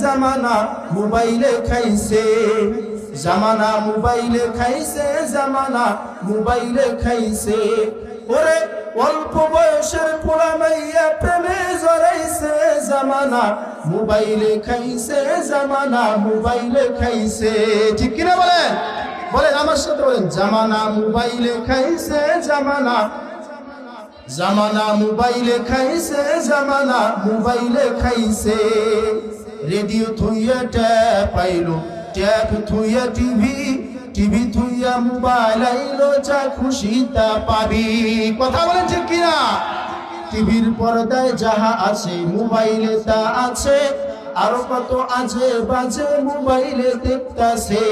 জামানা মোবাইলে খাইছে, জামানা মোবাইলে খাইছে, জামানা মোবাইলে খাইছে। ওরে অল্প বয়সের পোলা মাইয়া প্রেমে জড়াইছে, জামানা মোবাইলে খাইছে, জামানা মোবাইলে খাইছে। ঠিক কিনা বলেন? বলেন আমার সাথে বলেন, জামানা মোবাইলে খাইছে, জামানা, জামানা মোবাইলে খাইছে, জামানা মোবাইলে খাইছে। রেডিও থুইয়া ট্যাপ আইলো, ট্যাপ থুইয়া টিভি, টিভি থুইয়া মোবাইল আইলো, যা খুশি তা পাবি। কথা বলেন ঠিক কিনা? টিভির পর্দায় যাহা আছে মোবাইলে তা আছে, আরো কত আজে বাজে মোবাইলে দেখতাছে।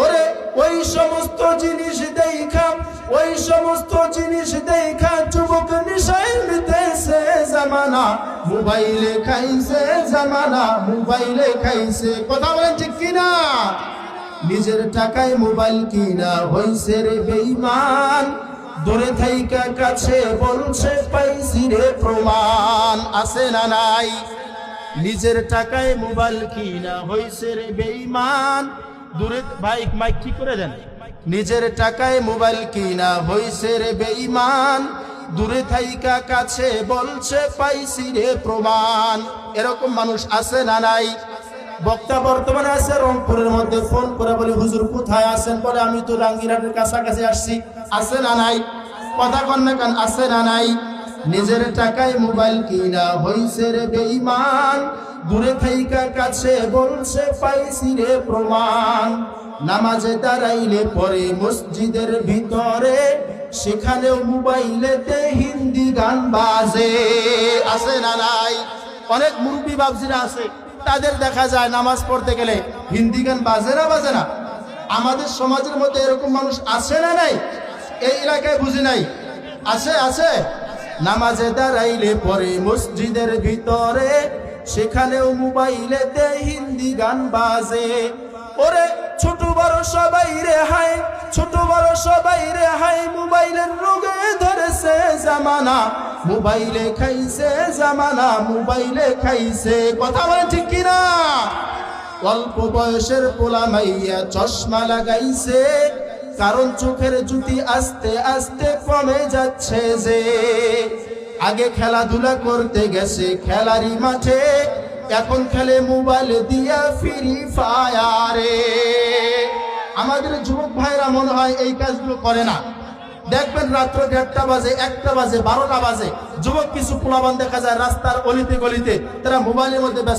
ওরে ওই সমস্ত জিনিস দেখা, ওই সমস্ত জিনিস দেখা যুবক নিশায় মিতেছে, জামানা মোবাইলে খাইছে, জামানা মোবাইলে খাইছে। কথা বলেন ঠিক কিনা? নিজের টাকায় মোবাইল কিনা হইছে রে বেঈমান, দূরে থাইকা কাছে বলছে পাইছি রে প্রমাণ। আছে না নাই? নিজের টাকায় মোবাইল কিনা হইছে রে বেঈমান, দূরে ভাই মাইক ঠিক করে দেন। নিজের টাকায় মোবাইল কিনা হইছে রে বেঈমান, দূরে থাইকা কাছে বলছে পাইছি রে প্রমাণ। এরকম মানুষ আছে না নাই? বক্তা বর্তমানে আছে রংপুরের মধ্যে, ফোন করে বলে হুজুর কোথায় আছেন? বলে আমি তো রাঙ্গিরহাটের কাছাকাছি আসছি। আছে না নাই? কথা কন না কেন? আছে না নাই? নিজের টাকায় মোবাইল কিনা হইছে রে বেঈমান, দূরে থাইকা কাছে বলছে পাইছি রে প্রমাণ। নামাজে দাঁড়াইলে পরে মসজিদের ভিতরে, সেখানেও মোবাইলেতে হিন্দি গান বাজে। আছে না নাই? অনেক মুরব্বী বাবজিরা আছে, তাদের দেখা যায় নামাজ পড়তে গেলে হিন্দি গান বাজে না বাজে না? আমাদের সমাজের মধ্যে এরকম মানুষ আছে না নাই? এই এলাকায় বুঝি নাই? আছে আছে। নামাজে দাঁড়াইলে পরে মসজিদের ভিতরে, সেখানেও মোবাইলেতে হিন্দি গান বাজে। ওরে ছোট বড় সবাই রে হাই, ছোট বড় সবাই রে হাই, মোবাইলের রোগে ধরেছে, জামানা মোবাইলে খাইছে, জামানা মোবাইলে খাইছে। কথা বলে ঠিক কিনা? অল্প বয়সের পোলা মাইয়া চশমা লাগাইছে, কারণ চোখের জ্যোতি আস্তে আস্তে কমে যাচ্ছে যে। আগে খেলাধুলা করতে গেছে খেলারি মাঠে, এখন খেলে মোবাইল দিয়া ফ্রি ফায়ারে। আমাদের যুবক ভাইরা মনে হয় এই কাজগুলো করে না। দেখবেন রাত্র 1:30 বাজে, 1টা বাজে, 12টা বাজে, যুবক কিছু পোলাপান দেখা যায় রাস্তার অলিতে গলিতে, তারা মোবাইলের মধ্যে ব্যস্ত।